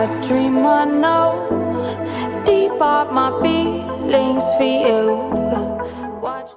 a dream I know. Deep up my feelings for you. Watch.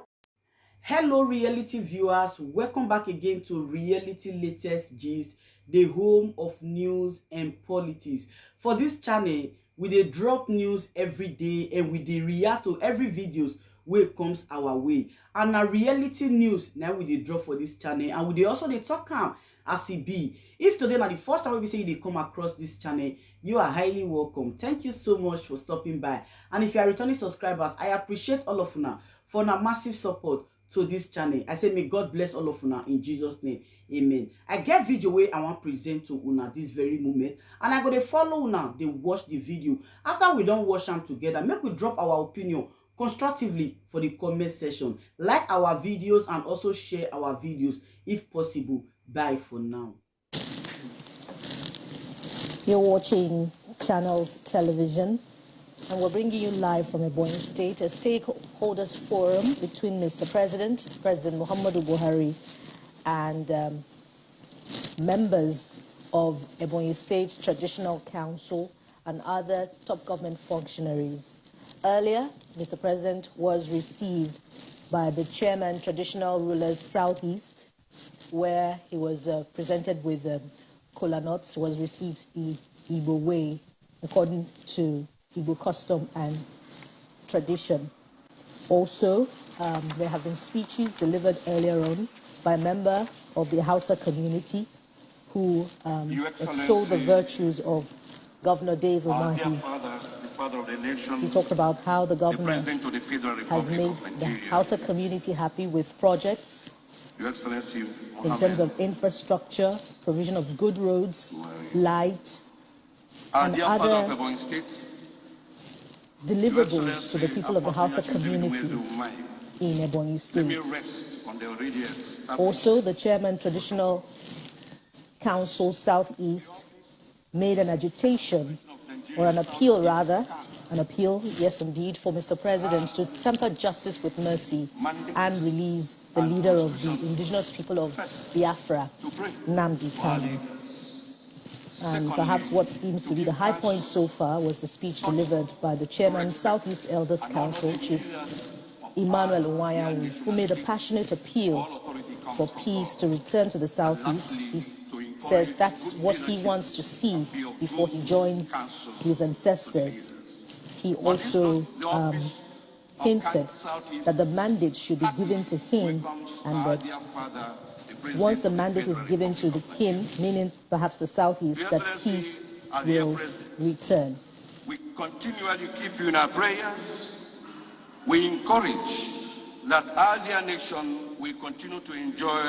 Hello reality viewers, welcome back again to Reality Latest Gist, the home of news and politics. For this channel, we dey drop news every day and we dey react to every videos wey comes our way. And na reality news now we dey drop for this channel, and we dey also dey talk am as e be. If today na the first time we say you dey come across this channel, you are highly welcome. Thank you so much for stopping by. And if you are returning subscribers, I appreciate all of una for una massive support to this channel. I say may God bless all of una in Jesus name. Amen. I get video where I want present to una this very moment, and I go to follow una, they watch the video. After we don't watch them together, make we drop our opinion constructively for the comment section. Like our videos and also share our videos if possible. Bye for now. You're watching Channels Television, and we're bringing you live from Ebonyi State, a stakeholders forum between Mr. President Muhammadu Buhari, and members of Ebonyi State Traditional Council and other top government functionaries. Earlier, Mr. President was received by the chairman, Traditional Rulers Southeast, where he was presented with kola nuts, was received the Igbo way, according to Igbo custom and tradition. Also, there have been speeches delivered earlier on by a member of the Hausa community who extolled the virtues of Governor Dave Umahi. He talked about how the governor has made the Hausa community happy with projects in terms of infrastructure, provision of good roads, light, and other deliverables to the people of the Hausa community in Ebonyi State. Also, the chairman, Traditional Council Southeast, made an agitation, or an appeal rather, yes indeed, for Mr. President to temper justice with mercy and release the leader of the indigenous people of Biafra, Nnamdi Kanu. And perhaps what seems to be the high point so far was the speech delivered by the chairman, Southeast Elders Council, Chief Emmanuel Nwayawu, who made a passionate appeal for peace to return to the Southeast. He says that's what he wants to see before he joins his ancestors. He also hinted that the mandate should be given to him, and that once the mandate is given to him, meaning perhaps the Southeast, that peace will return. We continually keep you in our prayers. We encourage that our dear nation will continue to enjoy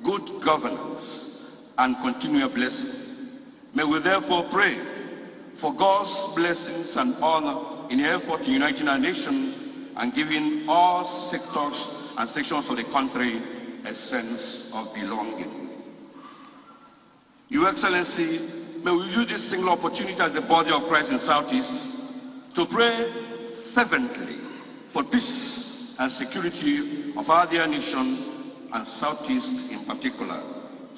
good governance and continual blessing. May we therefore pray for God's blessings and honor in the effort to unite our nation and giving all sectors and sections of the country a sense of belonging. Your Excellency, may we use this single opportunity as the body of Christ in Southeast to pray fervently for peace and security of our dear nation and Southeast in particular,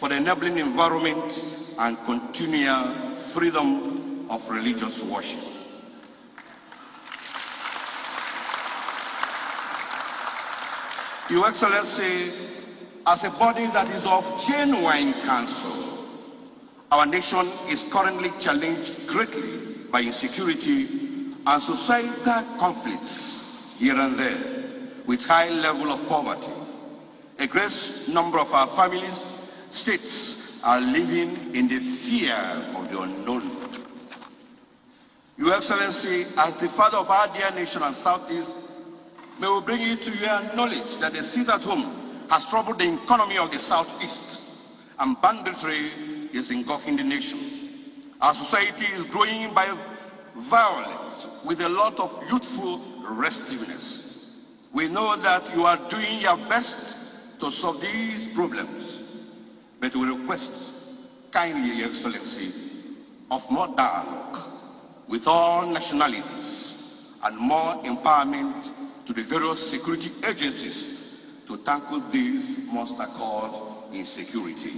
for the enabling environment and continual freedom of religious worship. Your Excellency, as a body that is of genuine counsel, our nation is currently challenged greatly by insecurity and societal conflicts here and there, with high level of poverty. A great number of our families, states, are living in the fear of the unknown. Your Excellency, as the father of our dear nation and Southeast, may we bring it to your knowledge that the seat at home has troubled the economy of the Southeast, and banditry is engulfing the nation. Our society is growing by violence with a lot of youthful restiveness. We know that you are doing your best to solve these problems, but we request kindly, Your Excellency, of more dialogue with all nationalities and more empowerment to the various security agencies to tackle this monster called insecurity.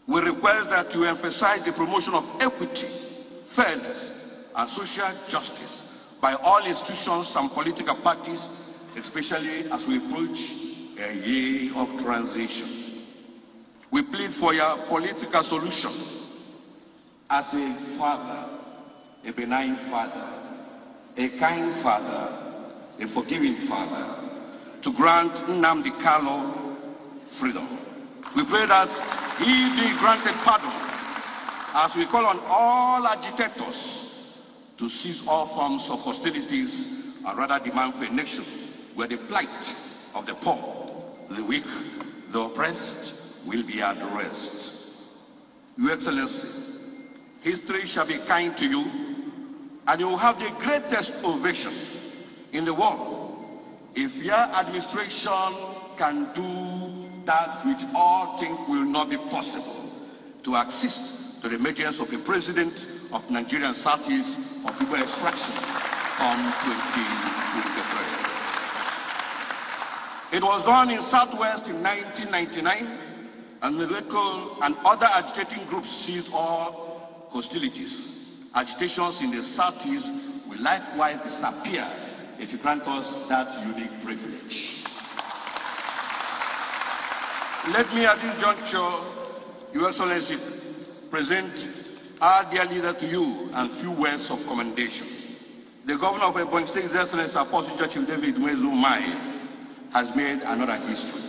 We request that you emphasize the promotion of equity, fairness, and social justice by all institutions and political parties, especially as we approach a year of transition. We plead for your political solution as a father, a benign father, a kind father, a forgiving father, to grant Nnamdi Kanu freedom. We pray that he be granted pardon as we call on all agitators to cease all forms of hostilities and rather demand for a nation where the plight of the poor, the weak, the oppressed will be addressed. Your Excellency, history shall be kind to you, and you will have the greatest ovation in the world if your administration can do that which all think will not be possible, to assist to the emergence of a president of Nigerian Southeast of Igbo extraction from 2023. It was done in Southwest in 1999, and the local and other agitating groups seized all hostilities. Agitations in the Southeast will likewise disappear if you grant us that unique privilege. Let me at this juncture, Your Excellency, present our dear leader to you and few words of commendation. The Governor of Ebonyi State, His Excellency Apostle Chief David Umezumai, has made another history,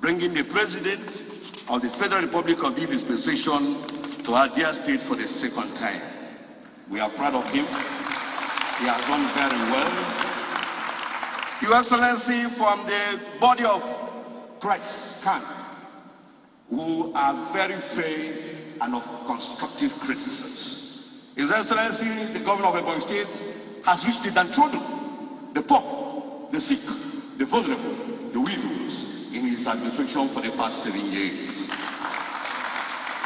bringing the President of the Federal Republic of the dispensation to our dear state for the second time. We are proud of him. He has done very well. Your Excellency, from the body of Christ, who are very fair and of constructive criticisms. His Excellency, the Governor of Ebonyi State, has reached the downtrodden, the poor, the sick, the vulnerable, the widows in his administration for the past 7 years.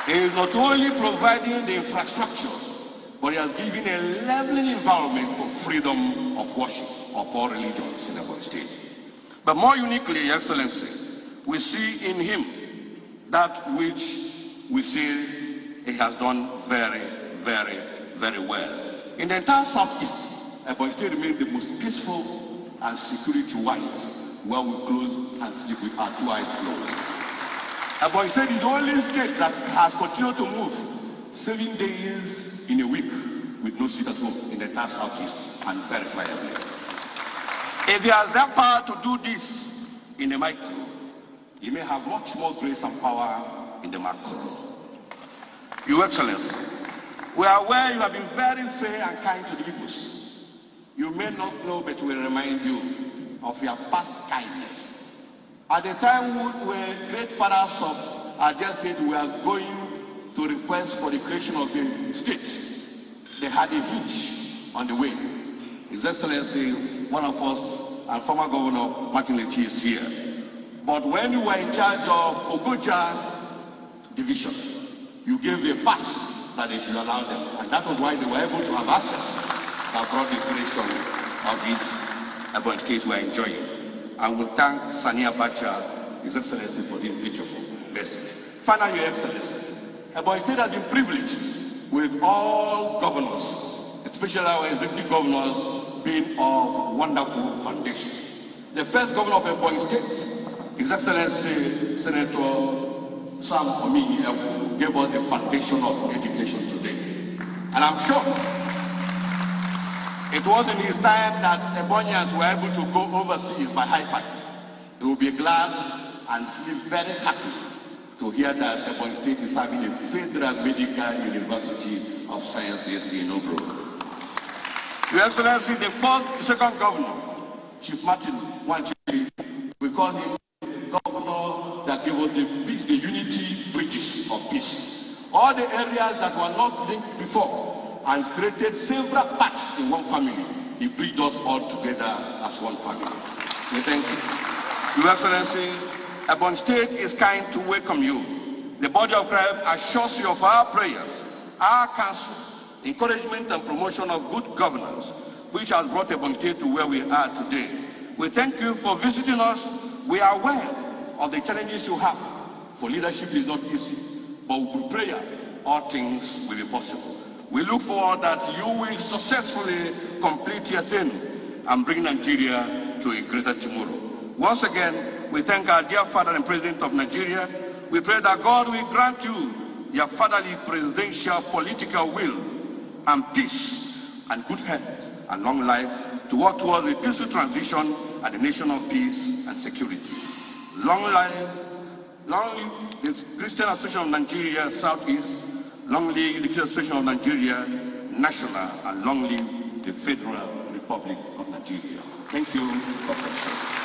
He is not only providing the infrastructure, but he has given a leveling environment for freedom of worship of all religions in Ebonyi State. But more uniquely, Your Excellency, we see in him that which we see he has done very, very, very well. In the entire Southeast, Ebonyi State remains the most peaceful and security-wise, where we close and sleep with our 2 eyes closed. Ebonyi State is the only state that has continued to move 7 days in a week with no seat at home in the entire Southeast, and verifiably. If he has that power to do this in the micro, he may have much more grace and power in the macro. Your Excellency, we are aware you have been very fair and kind to the Igbos. You may not know, but we remind you of your past kindness. At the time when great fathers of our dear state were going to request for the creation of the state, they had a hitch on the way. His Excellency, one of us, and former Governor Martin Lechi is here. But when you were in charge of Ogoja Division, you gave a pass that they should allow them. And that was why they were able to have access that brought the creation of this Ebonyi State we are enjoying. And we thank Sani Abacha, His Excellency, for this beautiful message. Finally, Your Excellency, Ebonyi State has been privileged with all governors, especially our executive governors, being of wonderful foundation. The first governor of Ebonyi State, His Excellency Senator Sam Omigi gave us the foundation of education today. And I'm sure it was in his time that Ebonians were able to go overseas by hi-fi. He will be glad and still very happy to hear that Ebonyi State is having a Federal Medical University of Sciences in Obro. Your Excellency, the second governor, Chief Martin Wanchi, we call him governor that gave us the unity bridges of peace. All the areas that were not linked before and created several parts in one family, he bridged us all together as one family. We thank you. Your Excellency, Ebonyi State is kind to welcome you. The body of Christ assures you of our prayers, our counsel, encouragement and promotion of good governance, which has brought Ebonyi State to where we are today. We thank you for visiting us. We are aware of the challenges you have, for leadership is not easy. but with prayer, all things will be possible. We look forward that you will successfully complete your thing and bring Nigeria to a greater tomorrow. Once again, we thank our dear father and president of Nigeria. We pray that God will grant you your fatherly presidential political will and peace and good health and long life to work towards a peaceful transition and a nation of peace and security. Long live the Christian Association of Nigeria Southeast, long live the Christian Association of Nigeria National, and long live the Federal Republic of Nigeria. Thank you, God bless you.